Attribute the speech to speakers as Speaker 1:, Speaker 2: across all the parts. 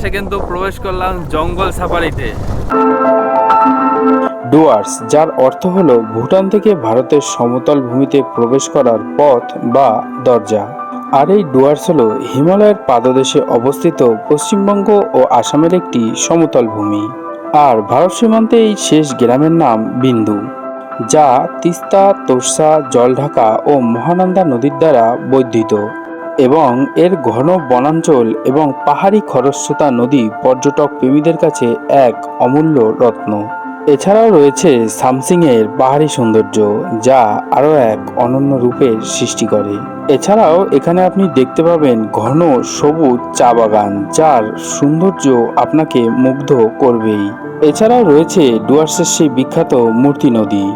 Speaker 1: এসে কিন্তু প্রবেশ করলাম জঙ্গল সাফারিতে।
Speaker 2: ডুয়ার্স, যার অর্থ হলো ভুটান থেকে ভারতের সমতল ভূমিতে প্রবেশ করার পথ বা দরজা। আর এই ডুয়ার্স হলো হিমালয়ের পাদদেশে অবস্থিত পশ্চিমবঙ্গ ও আসামের একটি সমতল ভূমি। আর ভারত সীমান্তে এই শেষ গ্রামের নাম বিন্দু, যা তিস্তা, তোর্সা, জলঢাকা ও মহানন্দা নদীর দ্বারা বর্ধিত, এবং এর ঘন বনাঞ্চল এবং পাহাড়ি খরস্রোতা নদী পর্যটক প্রেমীদের কাছে এক অমূল্য রত্ন। এছাড়াও রয়েছে সামসিংয়ের পাহাড়ি সৌন্দর্য, যা আরও এক অনন্য রূপের সৃষ্টি করে। এছাড়াও এখানে আপনি দেখতে পাবেন ঘন সবুজ চা বাগান, যার সৌন্দর্য আপনাকে মুগ্ধ করবেই। এছাড়াও রয়েছে ডুয়ার্সের সেই বিখ্যাত মূর্তি নদী।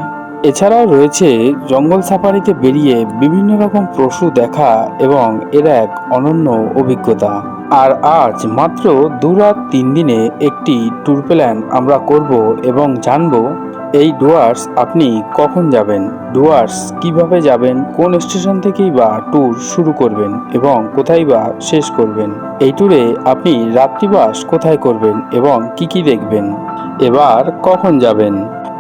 Speaker 2: এছাড়াও রয়েছে জঙ্গল সাফারিতে বেরিয়ে বিভিন্ন রকম পশু দেখা এবং এর এক অনন্য অভিজ্ঞতা। আর আজ মাত্র 2 রাত 3 দিনে একটি ট্যুর প্ল্যান আমরা করব এবং জানব এই ডুয়ার্স আপনি কখন যাবেন, ডুয়ার্স কিভাবে যাবেন, কোন স্টেশন থেকেই বা ট্যুর শুরু করবেন এবং কোথায় বা শেষ করবেন। এই ট্যুরে আপনি রাত্রিবাস কোথায় করবেন এবং কি কি দেখবেন, এবার কখন যাবেন।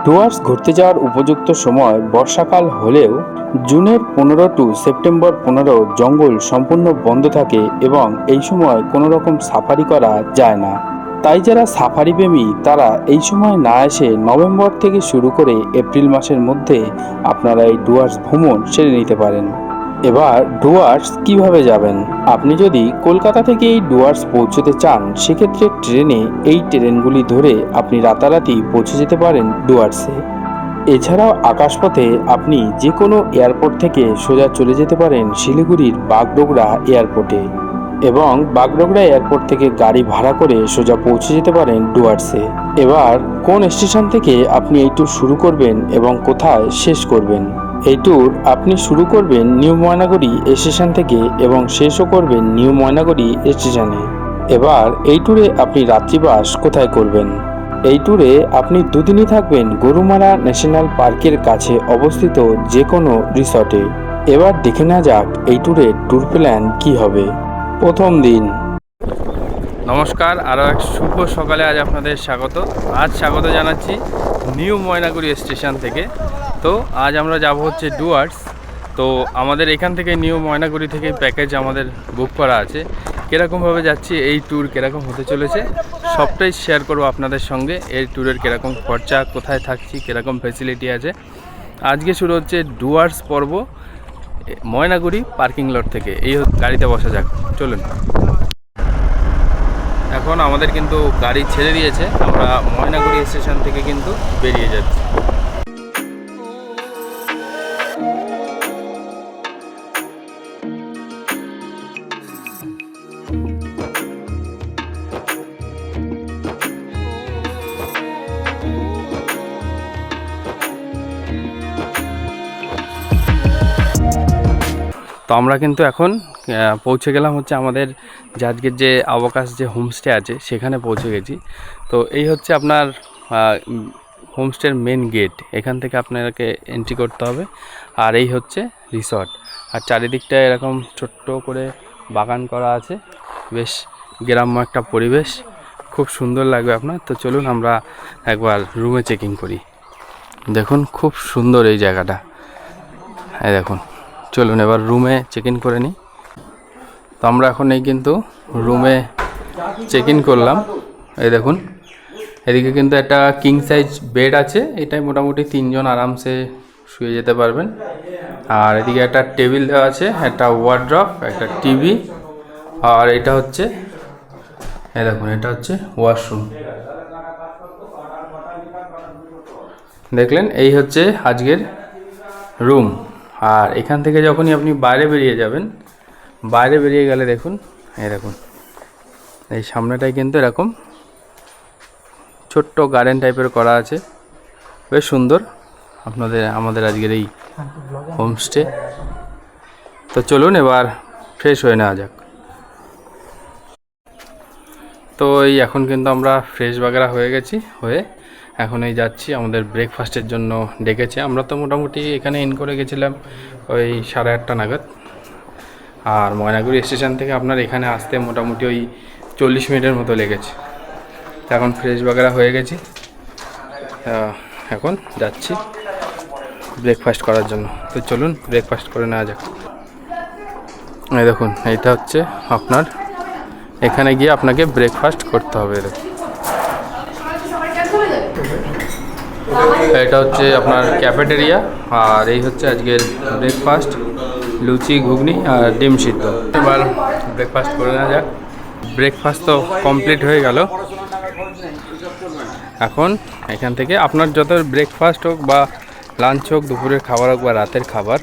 Speaker 2: ডুয়ার্স ঘুরতে যাওয়ার উপযুক্ত সময় বর্ষাকাল হলেও জুনের 15 টু সেপ্টেম্বর 15 জঙ্গল সম্পূর্ণ বন্ধ থাকে এবং এই সময় কোনো রকম সাফারি করা যায় না। তাই যারা সাফারি প্রেমী তারা এই সময় না এসে নভেম্বর থেকে শুরু করে এপ্রিল মাসের মধ্যে আপনারা এই ডুয়ার্স ভ্রমণ সেরে নিতে পারেন। এবার ডুয়ার্স কিভাবে যাবেন। আপনি যদি কলকাতা থেকে এই ডুয়ার্স পৌঁছতে চান, সেক্ষেত্রে ট্রেনে এই ট্রেনগুলি ধরে আপনি রাতারাতি পৌঁছে যেতে পারেন ডুয়ার্সে। এছাড়াও আকাশপথে আপনি যে কোনো এয়ারপোর্ট থেকে সোজা চলে যেতে পারেন শিলিগুড়ির বাগডোগরা এয়ারপোর্টে, এবং বাগডোগরা এয়ারপোর্ট থেকে গাড়ি ভাড়া করে সোজা পৌঁছে যেতে পারেন ডুয়ার্সে। এবার কোন স্টেশন থেকে আপনি এই ট্যুর শুরু করবেন এবং কোথায় শেষ করবেন। এই ট্যুর আপনি শুরু করবেন নিউ ময়নাগুড়ি স্টেশন থেকে এবং শেষও করবেন নিউ ময়নাগুড়ি স্টেশনে। এবার এই ট্যুরে আপনি রাত্রিবাস কোথায় করবেন। এই ট্যুরে আপনি 2 দিনই থাকবেন গরুমারা ন্যাশনাল পার্কের কাছে অবস্থিত যে কোনো রিসর্টে। এবার দেখে নেওয়া যাক এই ট্যুরের ট্যুর প্ল্যান কি হবে। প্রথম দিন।
Speaker 1: নমস্কার, আরও এক শুভ সকালে আজ আপনাদের স্বাগত। আজ স্বাগত জানাচ্ছি নিউ ময়নাগুড়ি স্টেশন থেকে। তো আজ আমরা যাব হচ্ছে ডুয়ার্স। তো আমাদের এখান থেকে নিউ ময়নাগুড়ি থেকে প্যাকেজ আমাদের বুক করা আছে। কীরকমভাবে যাচ্ছি, এই ট্যুর কীরকম হতে চলেছে সবটাই শেয়ার করব আপনাদের সঙ্গে। এই ট্যুরের কীরকম খরচা, কোথায় থাকছি, কীরকম ফেসিলিটি আছে। আজকে শুরু হচ্ছে ডুয়ার্স পর্ব ময়নাগুড়ি পার্কিং লট থেকে। এই গাড়িতে বসা যাক, চলুন। এখন আমাদের কিন্তু গাড়ি ছেড়ে দিয়েছে, আমরা ময়নাগুড়ি স্টেশন থেকে কিন্তু বেরিয়ে যাচ্ছি। তো আমরা কিন্তু এখন পৌঁছে গেলাম হচ্ছে আমাদের আজকের যে অবকাশ যে হোমস্টে আছে সেখানে পৌঁছে গেছি। তো এই হচ্ছে আপনার হোমস্টের মেন গেট, এখান থেকে আপনাকে এন্ট্রি করতে হবে। আর এই হচ্ছে রিসর্ট, আর চারিদিকটা এরকম ছোট্ট করে বাগান করা আছে, বেশ গ্রাম্য একটা পরিবেশ, খুব সুন্দর লাগবে আপনার। তো চলুন আমরা একবার রুমে চেকিং করি। দেখুন খুব সুন্দর এই জায়গাটা, এই দেখুন। চলুন এবার রুমে চেক ইন করে নিই। তো আমরা এখন এই কিন্তু রুমে চেক ইন করলাম। এই দেখুন এদিকে কিন্তু একটা কিং সাইজ বেড আছে, এটাই মোটামুটি 3 জন আরামসে শুয়ে যেতে পারবেন। আর এদিকে একটা টেবিল দেওয়া আছে, একটা ওয়ার্ড্রপ, একটা টিভি, আর এটা হচ্ছে এই দেখুন এটা হচ্ছে ওয়াশরুম। দেখলেন এই হচ্ছে আজকের রুম। আর এখান থেকে যখনই আপনি বাইরে বেরিয়ে যাবেন, বাইরে বেরিয়ে গেলে দেখুন এই দেখুন এই সামনেটাই কিন্তু এরকম ছোট্ট গার্ডেন টাইপের করা আছে, বেশ সুন্দর আমাদের আজকের এই হোমস্টে। তো চলুন এবার ফ্রেশ হয়ে নেওয়া যাক। তো এই এখন কিন্তু আমরা ফ্রেশ বাগেরা হয়ে গেছি, হয়ে এখন এই যাচ্ছি, আমাদের ব্রেকফাস্টের জন্য ডেকেছে। আমরা তো মোটামুটি এখানে ইন করে গেছিলাম ওই 8:30 নাগাদ। আর ময়নাগুড়ি স্টেশন থেকে আপনার এখানে আসতে মোটামুটি ওই 40 মিনিটের মতো লেগেছে। তো এখন ফ্রেশ বাগেরা হয়ে গেছি, এখন যাচ্ছি ব্রেকফাস্ট করার জন্য। তো চলুন ব্রেকফাস্ট করে নেওয়া যাক। এই দেখুন, এইটা হচ্ছে আপনার, এখানে গিয়ে আপনাকে ব্রেকফাস্ট করতে হবে। দেখুন, এটা হচ্ছে আপনার ক্যাফেটেরিয়া, আর এই হচ্ছে আজকের ব্রেকফাস্ট, লুচি, ঘুগনি আর ডিম সিদ্ধ। এবার ব্রেকফাস্ট করে নেওয়া যাক। ব্রেকফাস্ট তো কমপ্লিট হয়ে গেল। এখন এখান থেকে আপনার যত ব্রেকফাস্ট হোক বা লাঞ্চ হোক, দুপুরের খাবার হোক বা রাতের খাবার,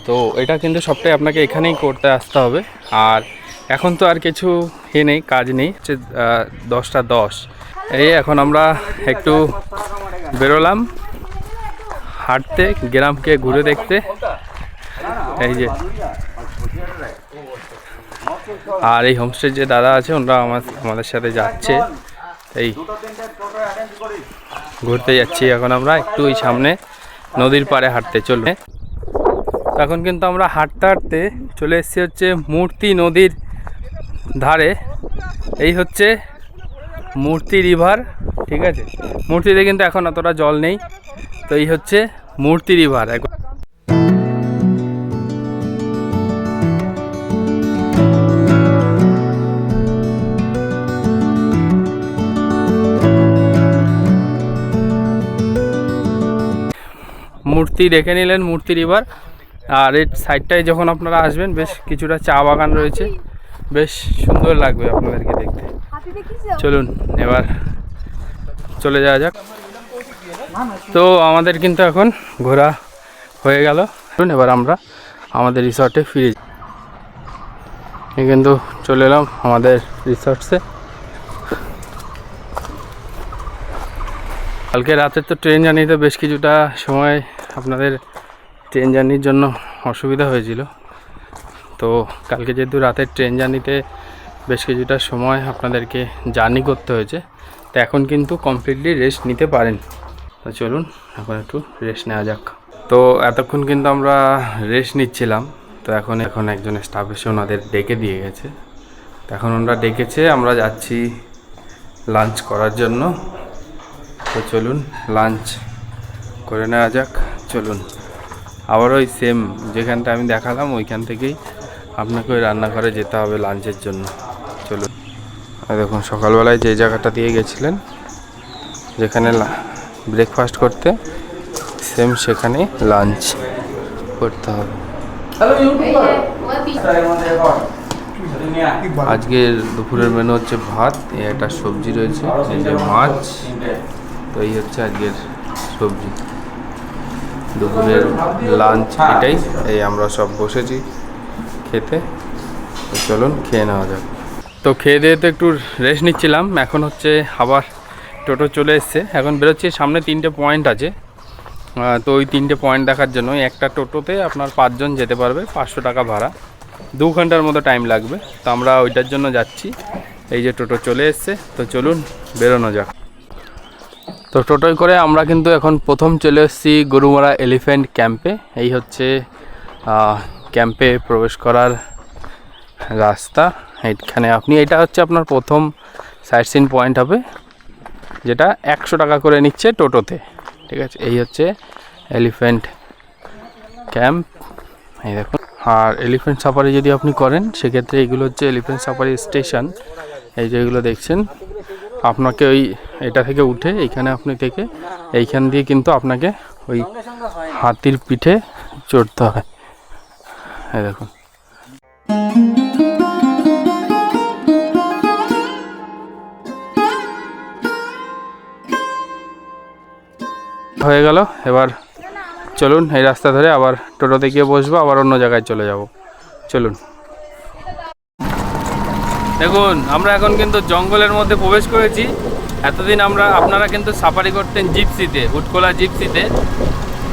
Speaker 1: তো এটা কিন্তু সবটাই আপনাকে এখানেই করতে আসতে হবে। আর এখন তো আর কিছু নেই, কাজ নেই, হচ্ছে 10টা 10। এই এখন আমরা একটু বেরোলাম হাঁটতে, গ্রামকে ঘুরে দেখতে। এই যে, আর এই হোমস্টে যে দাদা আছে ওনারা আমাদের সাথে যাচ্ছে, এই ঘুরতে যাচ্ছি এখন আমরা একটু ওই সামনে নদীর পাড়ে হাঁটতে। চলবে এখন কিন্তু আমরা হাঁটতে হাঁটতে চলে এসেছি হচ্ছে মূর্তি নদীর ধারে। এই হচ্ছে মূর্তি রিভার, ঠিক আছে। মূর্তিতে কিন্তু এখন অতটা জল নেই। তো এই হচ্ছে মূর্তি রিভার। মূর্তি দেখে নিলেন, মূর্তি রিভার। আর এই সাইডটায় যখন আপনারা আসবেন, বেশ কিছুটা চা বাগান রয়েছে, বেশ সুন্দর লাগবে আপনাদেরকে দেখতে। চলুন এবার চলে যাওয়া যাক। তো আমাদের কিন্তু এখন ঘোরা হয়ে গেল। এবার আমরা আমাদের রিসর্টে ফিরে যাই। কিন্তু চলে এলাম আমাদের রিসর্টসে। কালকে রাতের তো ট্রেন জার্নিতে বেশ কিছুটা সময় আপনাদের ট্রেন জার্নির জন্য অসুবিধা হয়েছিল। তো কালকে যেহেতু রাতের ট্রেন জার্নিতে বেশ কিছুটা সময় আপনাদেরকে জার্নি করতে হয়েছে, তো এখন কিন্তু কমপ্লিটলি রেস্ট নিতে পারেন। তো চলুন এখন একটু রেস্ট নেওয়া যাক। তো এতক্ষণ কিন্তু আমরা রেস্ট নিচ্ছিলাম। তো এখন একজন স্টাফ এসে ওনাদের ডেকে দিয়ে গেছে। তো এখন ওনারা ডেকেছে, আমরা যাচ্ছি লাঞ্চ করার জন্য। তো চলুন লাঞ্চ করে নেওয়া যাক। চলুন আবার ওই সেম যেখানটা আমি দেখালাম ওইখান থেকেই আপনাকে ওই রান্নাঘরে যেতে হবে লাঞ্চের জন্য। চলুন। দেখুন সকালবেলায় যে জায়গাটা দিয়ে গেছিলেন যেখানে ব্রেকফাস্ট করতে, সেম সেখানে লাঞ্চ করতে হবে। আজকের দুপুরের মেনু হচ্ছে ভাত, একটা সবজি রয়েছে, এই যে মাছ। তো এই হচ্ছে আজকের সবজি। দুপুরের লাঞ্চ এটাই। এই আমরা সব বসেছি খেতে। তো চলুন খেয়ে নেওয়া যাক। তো খেয়ে দিয়ে তো একটু রেস্ট নিচ্ছিলাম। এখন হচ্ছে আবার টোটো চলে এসছে, এখন বেরোচ্ছি। সামনে 3টে পয়েন্ট আছে। তো ওই 3টে পয়েন্ট দেখার জন্য একটা টোটোতে আপনার 5 জন যেতে পারবে, 500 টাকা ভাড়া, 2 ঘন্টার মতো টাইম লাগবে। তো আমরা ওইটার জন্য যাচ্ছি। এই যে টোটো চলে এসছে, তো চলুন বেরোনো যাক। তো টোটোয় করে আমরা কিন্তু এখন প্রথম চলে এসেছি গরুমারা এলিফ্যান্ট ক্যাম্পে। এই হচ্ছে ক্যাম্পে প্রবেশ করার রাস্তা। এইখানে এটা হচ্ছে আপনার প্রথম সাইট সিন পয়েন্ট হবে, যেটা 100 টাকা করে নিচ্ছে টোটোতে, ঠিক আছে। এই হচ্ছে এলিফ্যান্ট ক্যাম্প, এই দেখুন। আর এলিফ্যান্ট সাফারি যদি আপনি করেন সেক্ষেত্রে এগুলো হচ্ছে এলিফ্যান্ট সাফারি স্টেশন। এই যে এগুলো দেখছেন, আপনাকে ওই এটা থেকে উঠে এইখানে আপনি থেকে এইখান দিয়ে কিন্তু আপনাকে ওই হাতির পিঠে চড়তে হয়। এই দেখুন। হয়ে গেল। এবার চলুন এই রাস্তা ধরে আবার টোটোতে গিয়ে বসবো, আবার অন্য জায়গায় চলে যাব। চলুন। দেখুন আমরা এখন কিন্তু জঙ্গলের মধ্যে প্রবেশ করেছি। এতদিন আপনারা কিন্তু সাফারি করতেন জিপসিতে, উটকোলা জিপসিতে,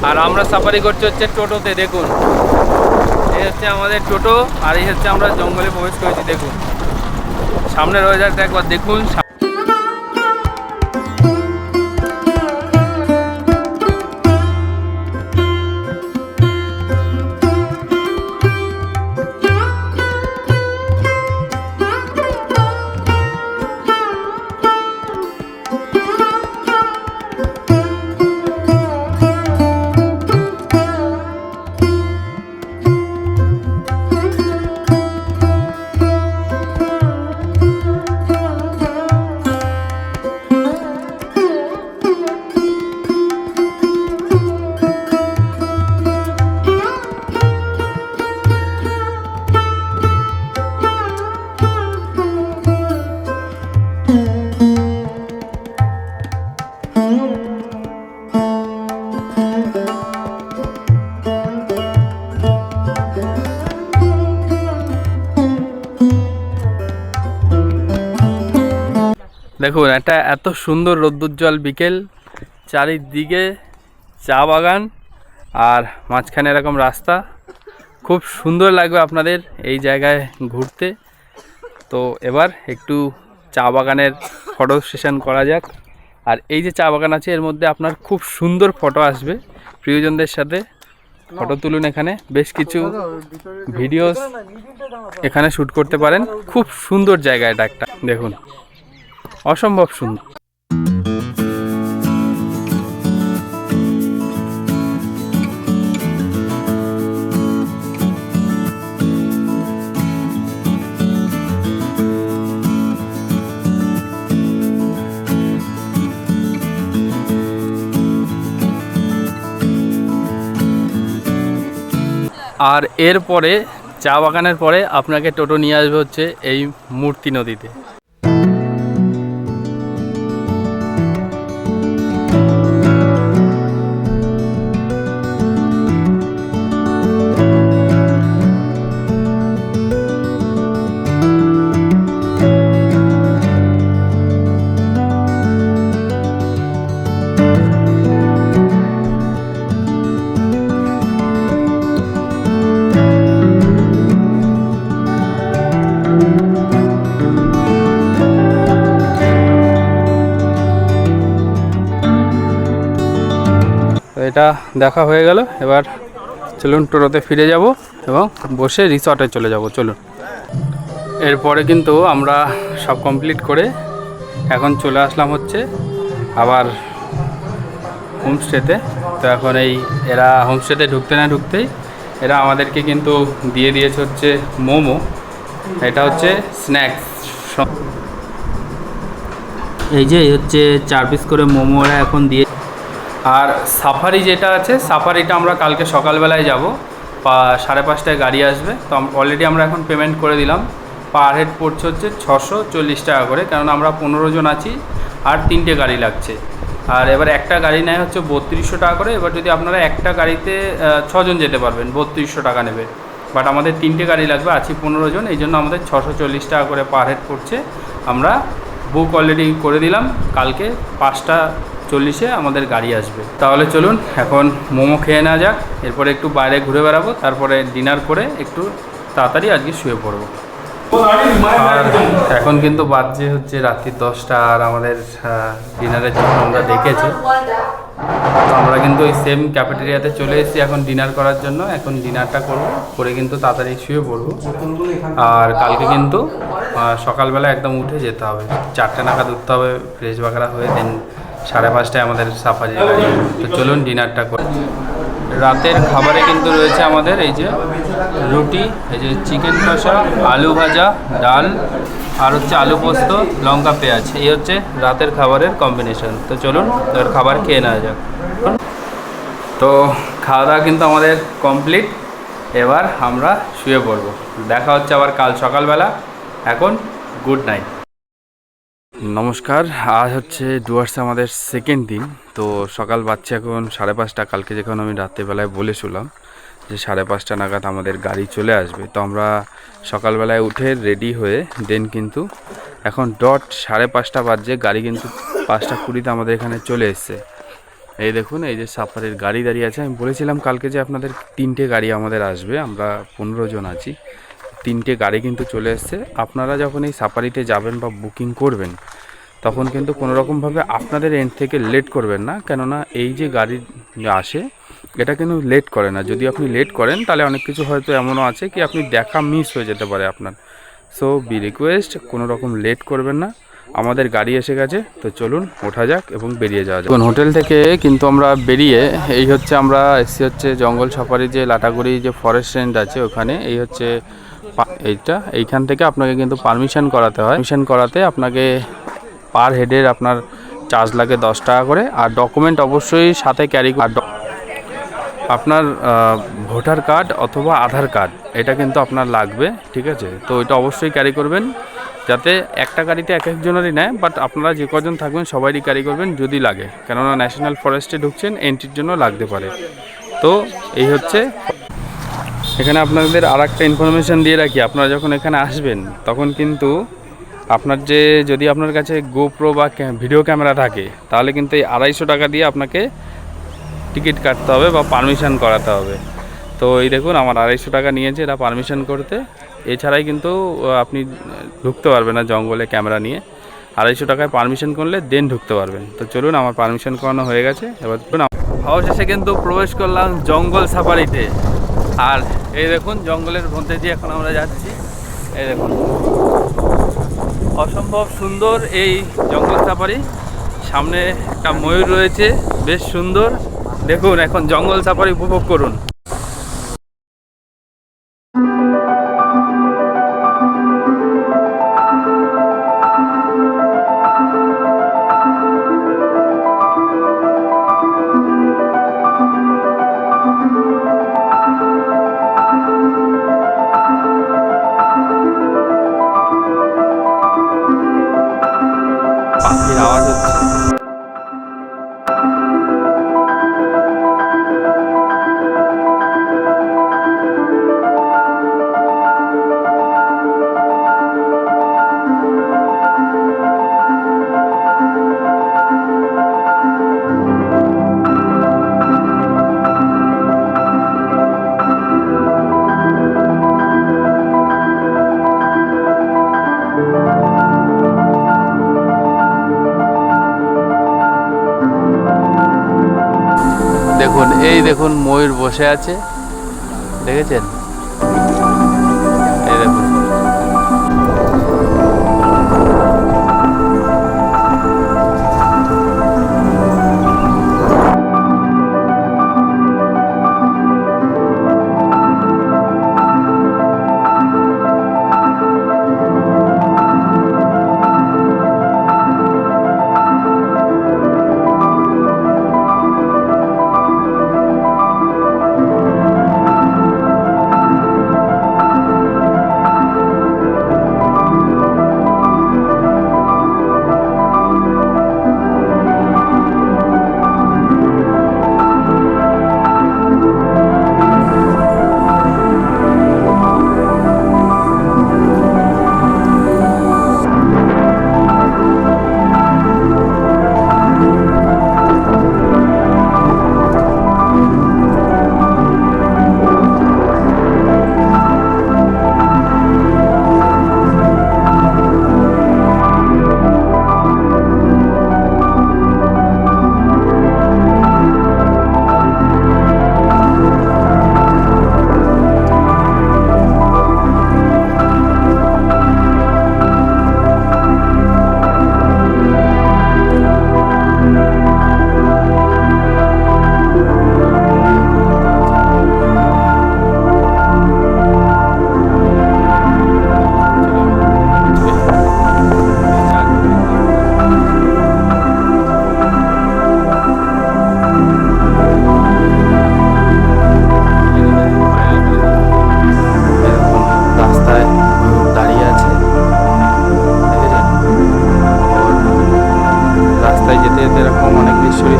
Speaker 1: আর আমরা সাফারি করছি হচ্ছে টোটোতে। দেখুন এই হচ্ছে আমাদের টোটো, আর এই হচ্ছে আমরা জঙ্গলে প্রবেশ করেছি। দেখুন সামনের ওয়েদারটা একবার দেখুন। দেখুন একটা এত সুন্দর রোদ্দুজ্জ্বল বিকেল, চারিদিকে চা বাগান আর মাঝখানে এরকম রাস্তা, খুব সুন্দর লাগবে আপনাদের এই জায়গায় ঘুরতে। তো এবার একটু চা বাগানের ফটো সেশন করা যাক। আর এই যে চা বাগান আছে এর মধ্যে আপনার খুব সুন্দর ফটো আসবে, প্রিয়জনদের সাথে ফটো তুলুন। এখানে বেশ কিছু ভিডিওস এখানে শ্যুট করতে পারেন। খুব সুন্দর জায়গা এটা একটা, দেখুন অসম্ভব সুন্দর। আর এরপরে চা বাগানের পরে আপনাকে টোটো নিয়ে আসবে হচ্ছে এই মূর্তি নদীতে। এটা দেখা হয়ে গেল, এবার চলুন টোটোতে ফিরে যাব এবং বসে রিসর্টে চলে যাব। চলুন, এরপরে কিন্তু আমরা সব কমপ্লিট করে এখন চলে আসলাম হচ্ছে আবার হোমস্টেতে। তো এখন এরা হোমস্টেতে ঢুকতে না ঢুকতেই এরা আমাদেরকে কিন্তু দিয়ে দিয়েছে হচ্ছে মোমো। এটা হচ্ছে স্ন্যাক্স, এই যে হচ্ছে 4 পিস করে মোমো এরা এখন দিয়ে। আর সাফারি যেটা আছে, সাফারিটা আমরা কালকে সকালবেলায় যাব, 5:30টায় গাড়ি আসবে। তো অলরেডি আমরা এখন পেমেন্ট করে দিলাম। পার হেড পড়ছে হচ্ছে 640 টাকা করে, কারণ আমরা 15 জন আছি আর 3টে গাড়ি লাগছে। আর এবার একটা গাড়ি নেয় হচ্ছে 3200 টাকা করে। এবার যদি আপনারা একটা গাড়িতে 6 জন যেতে পারবেন, 3200 টাকা নেবে। বাট আমাদের 3টে গাড়ি লাগবে, আছি 15 জন, এই জন্য আমাদের 640 টাকা করে পার হেড পড়ছে। আমরা বুক অলরেডি করে দিলাম, কালকে 5:40-এ আমাদের গাড়ি আসবে। তাহলে চলুন এখন মোমো খেয়ে নেওয়া যাক, এরপরে একটু বাইরে ঘুরে বেড়াবো, তারপরে ডিনার করে একটু তাড়াতাড়ি আজকে শুয়ে পড়বো। আর এখন কিন্তু বাজছে হচ্ছে রাত্রি 10টা, আর আমাদের ডিনারের জন্য আমরা ডেকেছি। তো আমরা কিন্তু ওই সেম ক্যাফেটেরিয়াতে চলে এসেছি এখন ডিনার করার জন্য। এখন ডিনারটা করবো, করে কিন্তু তাড়াতাড়ি শুয়ে পড়বো। আর কালকে কিন্তু সকালবেলা একদম উঠে যেতে হবে, 4টে নাগাদ উঠতে হবে, ফ্রেশ বাগেরা হয়ে। দেন 5:30টায় আমাদের সাফারি গাড়ি। তো চলুন ডিনারটা করি। রাতের খাবারে কিন্তু রয়েছে আমাদের এই যে রুটি, এই যে চিকেন কষা, আলু ভাজা, ডাল, আর হচ্ছে আলু পোস্ত, লঙ্কা পেঁয়াজ। এই হচ্ছে রাতের খাবারের কম্বিনেশন। তো চলুন এবার খাবার খেয়ে নেওয়া যাক। তো খাওয়া দাওয়া কিন্তু আমাদের কমপ্লিট, এবার আমরা শুয়ে পড়ব। দেখা হচ্ছে আবার কাল সকালবেলা। এখন গুড নাইট। নমস্কার, আজ হচ্ছে ডুয়ার্সে আমাদের সেকেন্ড দিন। তো সকাল বাজছে এখন 5:30। কালকে যখন আমি রাত্রেবেলায় বলেছিলাম যে 5:30 নাগাদ আমাদের গাড়ি চলে আসবে, তো আমরা সকালবেলায় উঠে রেডি হয়ে দেন কিন্তু এখন ডট 5:30 বাজছে, গাড়ি কিন্তু 5:20-তে আমাদের এখানে চলে এসছে। এই দেখুন, এই যে সাফারির গাড়ি দাঁড়িয়ে আছে। আমি বলেছিলাম কালকে যে আপনাদের 3টে গাড়ি আমাদের আসবে, আমরা 15 জন আছি। 3টে গাড়ি কিন্তু চলে এসছে। আপনারা যখন এই সাফারিতে যাবেন বা বুকিং করবেন, তখন কিন্তু কোনোরকমভাবে আপনাদের এন্ড থেকে লেট করবেন না, কেননা এই যে গাড়ি আসে এটা কিন্তু লেট করে না। যদি আপনি লেট করেন তাহলে অনেক কিছু হয়তো এমনও আছে কি আপনি দেখা মিস হয়ে যেতে পারে আপনার। সো বি রিকোয়েস্ট, কোনো রকম লেট করবেন না। আমাদের গাড়ি এসে গেছে, তো চলুন ওঠা যাক এবং বেরিয়ে যাওয়া যাক। হোটেল থেকে কিন্তু আমরা বেরিয়ে এই হচ্ছে আমরা এসে হচ্ছে জঙ্গল সাফারি যে লাটাগুড়ি যে ফরেস্ট রেঞ্জ আছে ওখানে। এই হচ্ছে এইখান থেকে আপনাকে কিন্তু পারমিশন করাতে হয়। পারমিশন করাতে আপনাকে পার হেডের আপনার চার্জ লাগে 10 টাকা করে। আর ডকুমেন্ট অবশ্যই সাথে ক্যারি, আপনার ভোটার কার্ড অথবা আধার কার্ড এটা কিন্তু আপনার লাগবে, ঠিক আছে? তো এটা অবশ্যই ক্যারি করবেন, যাতে একটা গাড়িতে এক একজনেরই নেয়, বাট আপনারা যে কজন থাকবেন সবাইই ক্যারি করবেন যদি লাগে, কেননা ন্যাশনাল ফরেস্টে ঢুকছেন, এন্ট্রির জন্য লাগতে পারে। তো এই হচ্ছে, এখানে আপনাদের আর একটা ইনফরমেশান দিয়ে রাখি, আপনারা যখন এখানে আসবেন তখন কিন্তু আপনার যদি আপনার কাছে গোপ্রো বা ভিডিও ক্যামেরা থাকে তাহলে কিন্তু এই 250 টাকা দিয়ে আপনাকে টিকিট কাটতে হবে বা পারমিশন করাতে হবে। তো এই দেখুন আমার 250 টাকা নিয়েছে এটা পারমিশন করতে, এছাড়াই কিন্তু আপনি ঢুকতে পারবেন না জঙ্গলে ক্যামেরা নিয়ে। 250 টাকায় পারমিশন করলে দেন ঢুকতে পারবেন। তো চলুন, আমার পারমিশন করানো হয়ে গেছে, এবার চলুন। অবশেষে কিন্তু প্রবেশ করলাম জঙ্গল সাফারিতে। আর এই দেখুন জঙ্গলের মধ্যে দিয়ে এখন আমরা যাচ্ছি। এই দেখুন অসম্ভব সুন্দর এই জঙ্গল সাফারি। সামনে একটা ময়ূর রয়েছে, বেশ সুন্দর। দেখুন এখন জঙ্গল সাফারি উপভোগ করুন। পাখির আওয়াজ হচ্ছে। দেখুন এই দেখুন ময়ূর বসে আছে, দেখেছেন? এই দেখুন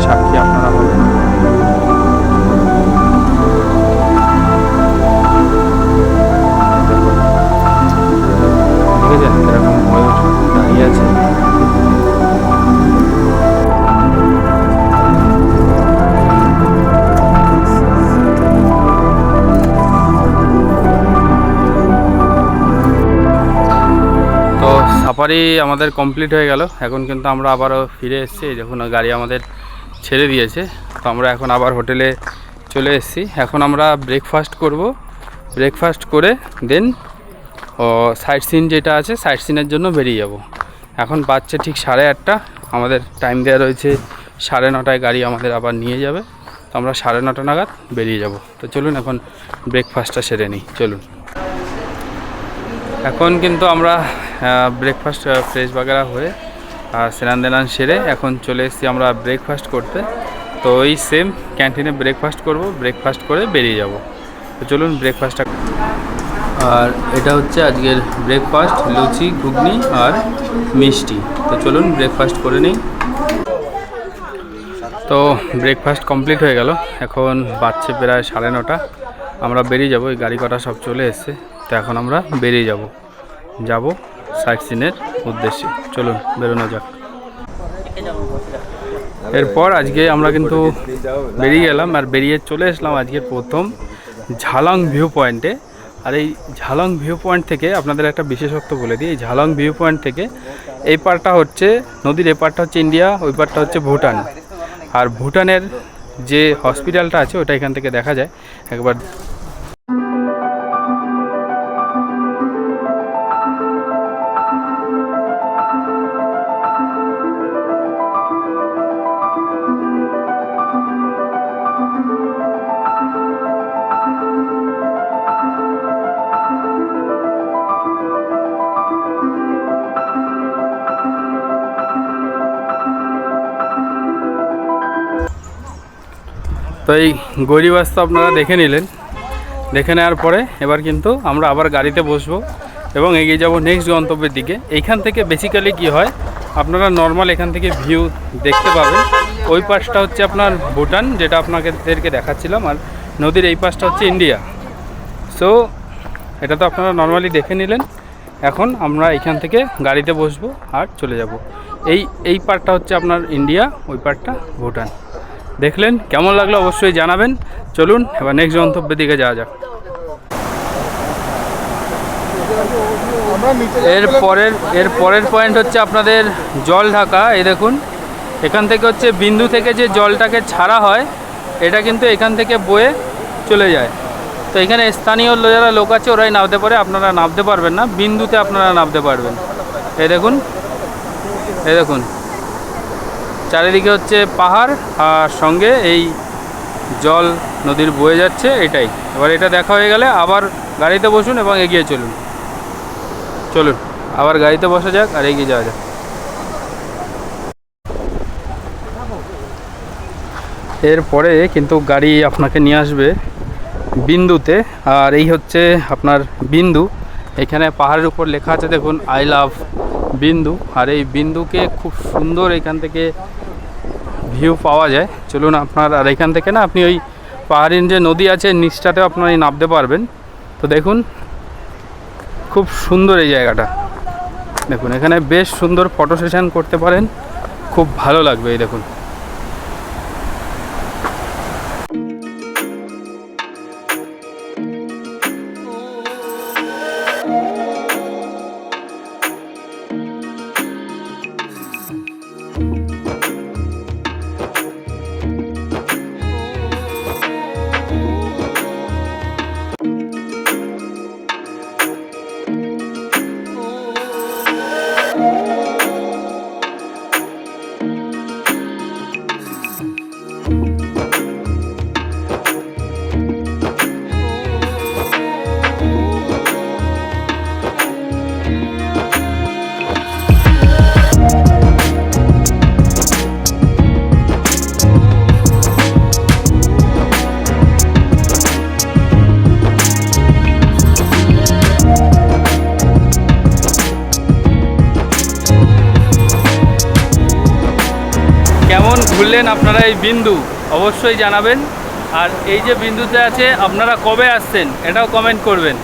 Speaker 1: সাক্ষী আপনারা হবেন। দেখেছেন এরকম ময়ূর দাঁড়িয়ে আছে। তো সাফারি আমাদের কমপ্লিট হয়ে গেল। এখন কিন্তু আমরা আবারও ফিরে এসেছি। দেখুন গাড়ি আমাদের ছেড়ে দিয়েছে। তো আমরা এখন আবার হোটেলে চলে এসেছি। এখন আমরা ব্রেকফাস্ট করব। ব্রেকফাস্ট করে দেন সাইট সিন যেটা আছে সাইট সিনের জন্য বেরিয়ে যাব। এখন বাজছে ঠিক 8:30। আমাদের টাইম দেওয়া রয়েছে 9:30টায় গাড়ি আমাদের আবার নিয়ে যাবে। তো আমরা 9:30 নাগাদ বেরিয়ে যাব। তো চলুন এখন ব্রেকফাস্টটা সেরে নিই, চলুন। এখন কিন্তু আমরা ব্রেকফাস্ট ফ্রেশ বাগেরা হয়ে স্নান দেনান সেরে এখন চলে এসেছি আমরা ব্রেকফাস্ট করতে। তো এই সেম ক্যান্টিনে ব্রেকফাস্ট করব, ব্রেকফাস্ট করে বেরিয়ে যাব। তো চলুন ব্রেকফাস্টটা। আর এটা হচ্ছে আজকের ব্রেকফাস্ট, লুচি, ঘুগনি আর মিষ্টি। তো চলুন ব্রেকফাস্ট করে নিই। তো ব্রেকফাস্ট কমপ্লিট হয়ে গেল। এখন বাজছে প্রায় 9:30। আমরা বেরিয়ে যাব। এই গাড়ি কটা সব চলে এসছে। তো এখন আমরা বেরিয়ে যাব। সাইট সিনের উদ্দেশ্যে। চলুন বেরোনো যাক। এরপর আজকে আমরা কিন্তু বেরিয়ে গেলাম আর বেরিয়ে চলে আসলাম আজকের প্রথম ঝালং ভিউ পয়েন্টে। আর এই ঝালং ভিউ পয়েন্ট থেকে আপনাদের একটা বিশেষত্ব বলে দিই, এই ঝালং ভিউ পয়েন্ট থেকে এই পারটা হচ্ছে নদীর, এই পারটা হচ্ছে ইন্ডিয়া, ওই পারটা হচ্ছে ভুটান। আর ভুটানের যে হসপিটালটা আছে ওটা এখান থেকে দেখা যায় একবার। তো এই গড়িবাস তো আপনারা দেখে নিলেন, দেখে নেওয়ার পরে এবার কিন্তু আমরা আবার গাড়িতে বসবো এবং এগিয়ে যাব নেক্সট গন্তব্যের দিকে। এইখান থেকে বেসিক্যালি কি হয়, আপনারা নর্মাল এখান থেকে ভিউ দেখতে পাবেন। ওই পাশটা হচ্ছে আপনার ভুটান, যেটা আপনাদেরকে দেখাচ্ছিলাম, আর নদীর এই পাশটা হচ্ছে ইন্ডিয়া। সো এটা তো আপনারা নর্মালি দেখে নিলেন। এখন আমরা এখান থেকে গাড়িতে বসবো আর চলে যাব। এই পার্টটা হচ্ছে আপনার ইন্ডিয়া, ওই পার্টটা ভুটান। দেখলেন, কেমন লাগলো অবশ্যই জানাবেন। চলুন এবার নেক্সট গন্তব্যের দিকে যাওয়া যাক। এর পরের পয়েন্ট হচ্ছে আপনাদের জল ঢাকা। এই দেখুন, এখান থেকে হচ্ছে বিন্দু থেকে যে জলটাকে ছাড়া হয়, এটা কিন্তু এখান থেকে বয়ে চলে যায়। তো এখানে স্থানীয় যারা লোক আছে ওরাই নামতে পারে, আপনারা নামতে পারবেন না, বিন্দুতে আপনারা নামতে পারবেন। এই দেখুন, এই দেখুন, চারিদিকে হচ্ছে পাহাড় আর সঙ্গে এই জল নদীর বয়ে যাচ্ছে, এটাই। এবার এটা দেখা হয়ে গেলে আবার গাড়িতে বসুন এবং এগিয়ে চলুন। চলুন আবার গাড়িতে বসা যাক আর এগিয়ে যাওয়া যাক। এরপরে কিন্তু গাড়ি আপনাকে নিয়ে আসবে বিন্দুতে। আর এই হচ্ছে আপনার বিন্দু। এখানে পাহাড়ের উপর লেখা আছে দেখুন, আই লাভ বিন্দু। আর এই বিন্দুকে খুব সুন্দর এখান থেকে ভিউ পাওয়া যায়। চলুন আপনার, আর এখান থেকে না আপনি ওই পাহাড়ের যে নদী আছে নিচটাতেও আপনারা নামতে পারবেন। তো দেখুন, খুব সুন্দর এই জায়গাটা। দেখুন, এখানে বেশ সুন্দর ফটো সেশন করতে পারেন, খুব ভালো লাগবে। এই দেখুন, কেমন ঘুরলেন আপনারা এই বিন্দু অবশ্যই জানাবেন। আর এই যে বিন্দুতে আছে আপনারা কবে আসছেন এটাও কমেন্ট করবেন।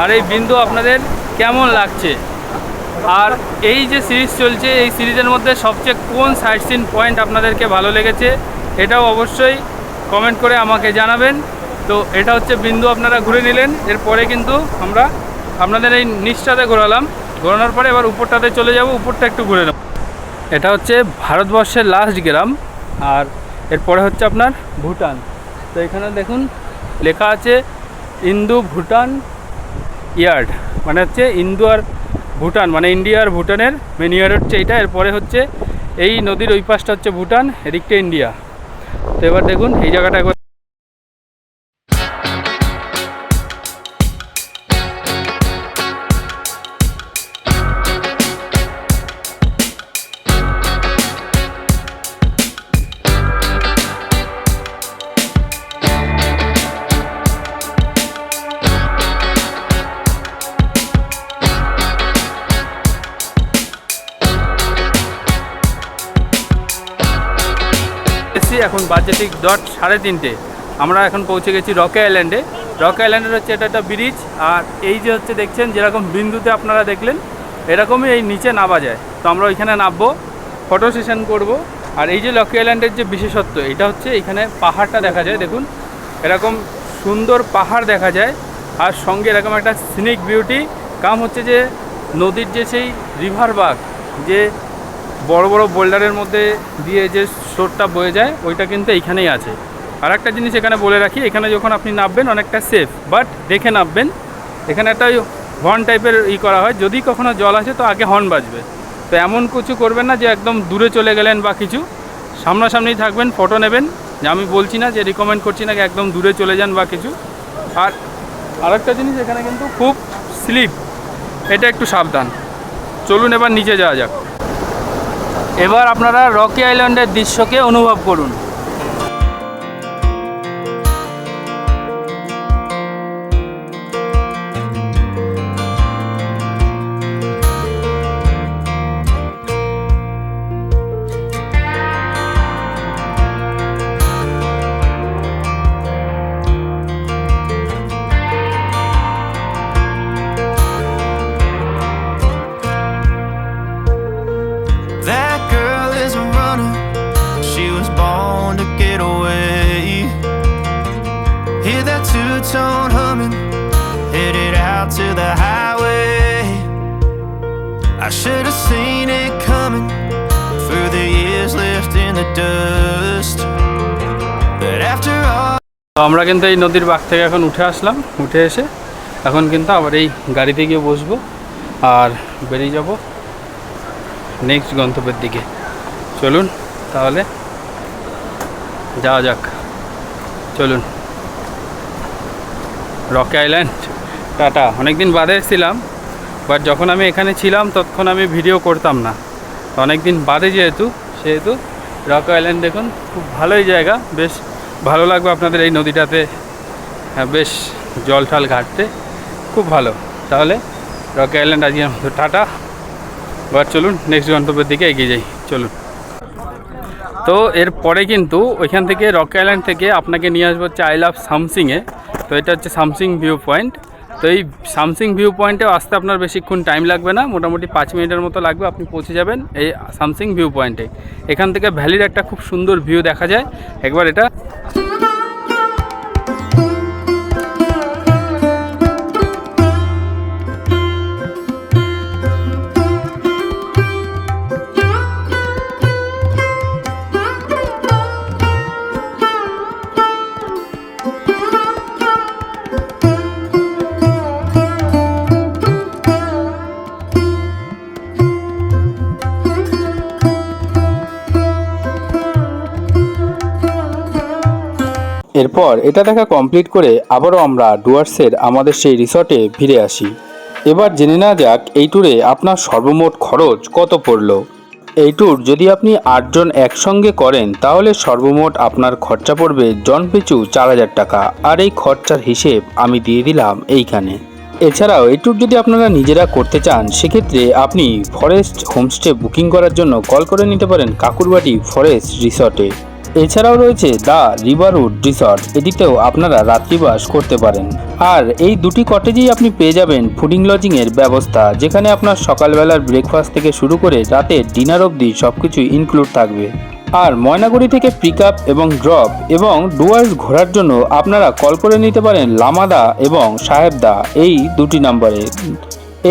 Speaker 1: আর এই বিন্দু আপনাদের কেমন লাগছে, আর এই যে সিরিজ চলছে এই সিরিজের মধ্যে সবচেয়ে কোন সাইট সিন পয়েন্ট আপনাদেরকে ভালো লেগেছে এটাও অবশ্যই কমেন্ট করে আমাকে জানাবেন। তো এটা হচ্ছে বিন্দু, আপনারা ঘুরে নিলেন। এরপরে কিন্তু আমরা আপনাদের এই নিচটাতে ঘোরালাম, ঘোরানোর পরে এবার উপরটাতে চলে যাব, উপরটা একটু ঘুরে নেব। এটা হচ্ছে ভারতবর্ষের লাস্ট গ্রাম, আর এরপরে হচ্ছে আপনার ভুটান। তো এখানে দেখুন লেখা আছে ইন্দো ভুটান ইয়ার্ড, মানে হচ্ছে ইন্দো আর ভুটান, মানে ইন্ডিয়া আর ভুটানের মেন ইয়ার্ড হচ্ছে এইটা। এরপরে হচ্ছে এই নদীর ওই পাশটা হচ্ছে ভুটান, এদিকটা ইন্ডিয়া। তো এবার দেখুন এই জায়গাটা একবার এখন বাজে ঠিক 3:30। আমরা এখন পৌঁছে গেছি রকি আইল্যান্ডে। রকি আইল্যান্ডের হচ্ছে এটা একটা ব্রিজ। আর এই যে হচ্ছে দেখছেন যেরকম বিন্দুতে আপনারা দেখলেন এরকমই এই নিচে নামা যায়। তো আমরা ওইখানে নামবো, ফটো সেশন করব। আর এই যে লকি আইল্যান্ডের যে বিশেষত্ব এটা হচ্ছে এখানে পাহাড়টা দেখা যায়, দেখুন এরকম সুন্দর পাহাড় দেখা যায়, আর সঙ্গে এরকম একটা সিনিক বিউটি কাম হচ্ছে যে নদীর যে সেই রিভার বাগ যে বড় বড় বোল্ডারের মধ্যে দিয়ে যে স্রোতটা বয়ে যায় ওইটা কিন্তু এইখানেই আছে। আর একটা জিনিস এখানে বলে রাখি, এখানে যখন আপনি নামবেন অনেকটা সেফ, বাট দেখে নামবেন। এখানে একটা হর্ন টাইপের করা হয়, যদি কখনো জল আসে তো আগে হর্ন বাজবে। তো এমন কিছু করবেন না যে একদম দূরে চলে গেলেন বা কিছু, সামনাসামনি থাকবেন, ফটো নেবেন। আমি বলছি না যে রিকমেন্ড করছি না একদম দূরে চলে যান বা কিছু। আর আরেকটা জিনিস এখানে কিন্তু খুব স্লিপ, এটা একটু সাবধান। চলুন এবার নিচে যাওয়া যাক। এবার আপনারা রকি আইল্যান্ডের দৃশ্যকে অনুভব করুন।
Speaker 3: That girl is a runner, she was born to get away. Hear that two-tone humming, headed out to the highway. I should have seen it coming through the years left in the dust. But after all,
Speaker 1: তো আমরা কিন্তু এই নদীর bug থেকে এখন উঠে আসলাম, উঠে এসে এখন কিন্তু আবার এই গাড়িতে গিয়ে বসবো আর বেরিয়ে যাব নেক্সট গন্তব্যের দিকে। চলুন তাহলে যাওয়া যাক, চলুন। Rocky island tata. অনেকদিন বাদে এসেছিলাম, বাট যখন আমি এখানে ছিলাম তখন আমি ভিডিও করতাম না। তো অনেকদিন বাদে সেহেতু রকি আইল্যান্ড দেখুন, খুব ভালোই জায়গা, বেশ ভালো লাগবে আপনাদের এই নদীটাতে, বেশ জল ঠল ঘাটতে খুব ভালো। তাহলে রকি আইল্যান্ড আজকের মতো টাটা। এবার চলুন নেক্সট গন্তব্যের দিকে এগিয়ে যাই, চলুন। তো এরপরে কিন্তু ওইখান থেকে রকি আইল্যান্ড থেকে আপনাকে নিয়ে আসবো হচ্ছে আই লাভ সামসিংয়ে। তো এটা হচ্ছে সামসিং ভিউ পয়েন্ট। তো এই সামসিং ভিউ পয়েন্টেও আসতে আপনার বেশিক্ষণ টাইম লাগবে না, মোটামুটি 5 মিনিটের মতো লাগবে, আপনি পৌঁছে যাবেন এই সামসিং ভিউ পয়েন্টে। এখান থেকে ভ্যালির একটা খুব সুন্দর ভিউ দেখা যায়। একবার এটা
Speaker 2: এরপর এটা দেখা কমপ্লিট করে আবারও আমরা ডুয়ার্সের আমাদের সেই রিসর্টে ফিরে আসি। এবার জেনে নেওয়া যাক এই ট্যুরে আপনার সর্বমোট খরচ কত পড়লো। এই ট্যুর যদি আপনি 8 জন একসঙ্গে করেন তাহলে সর্বমোট আপনার খরচা পড়বে জন পিছু 4000 টাকা। আর এই খরচার হিসেব আমি দিয়ে দিলাম এইখানে। এছাড়াও এই ট্যুর যদি আপনারা নিজেরা করতে চান সেক্ষেত্রে আপনি ফরেস্ট হোমস্টে বুকিং করার জন্য কল করে নিতে পারেন কাকুরবাটি ফরেস্ট রিসর্টে। এছাড়াও রয়েছে দ্য রিভারউড রিসর্ট, এটিতেও আপনারা রাত্রিবাস করতে পারেন। আর এই দুটি কটেজেই আপনি পেয়ে যাবেন ফুডিং লজিংয়ের ব্যবস্থা, যেখানে আপনার সকালবেলার ব্রেকফাস্ট থেকে শুরু করে রাতের ডিনার অবধি সব কিছুই ইনক্লুড থাকবে। আর ময়নাগুড়ি থেকে পিক আপ এবং ড্রপ এবং ডুয়ার্স ঘোরার জন্য আপনারা কল করে নিতে পারেন লামাদা এবং সাহেবদা, এই দুটি নাম্বারে।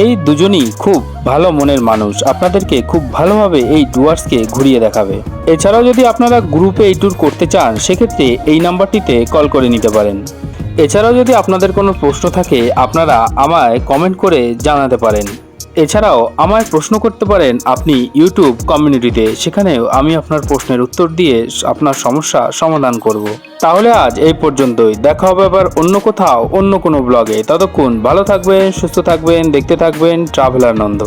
Speaker 2: এই দুজনই খুব ভালো মনের মানুষ, আপনাদেরকে খুব ভালোভাবে এই ডুয়ার্সকে ঘুরিয়ে দেখাবে। এছাড়াও যদি আপনারা গ্রুপে এই ট্যুর করতে চান সেক্ষেত্রে এই নাম্বারটিতে কল করে নিতে পারেন। এছাড়াও যদি আপনাদের কোনো প্রশ্ন থাকে আপনারা আমায় কমেন্ট করে জানাতে পারেন। এছাড়াও আমায় প্রশ্ন করতে পারেন আপনি ইউটিউব কমিউনিটিতে, সেখানেও আমি আপনার প্রশ্নের উত্তর দিয়ে আপনার সমস্যা সমাধান করব। তাহলে আজ এই পর্যন্তই, দেখা হবে আবার অন্য কোথাও অন্য কোনো ব্লগে। ততক্ষণ ভালো থাকবেন, সুস্থ থাকবেন, দেখতে থাকবেন ট্রাভেলার নন্দ।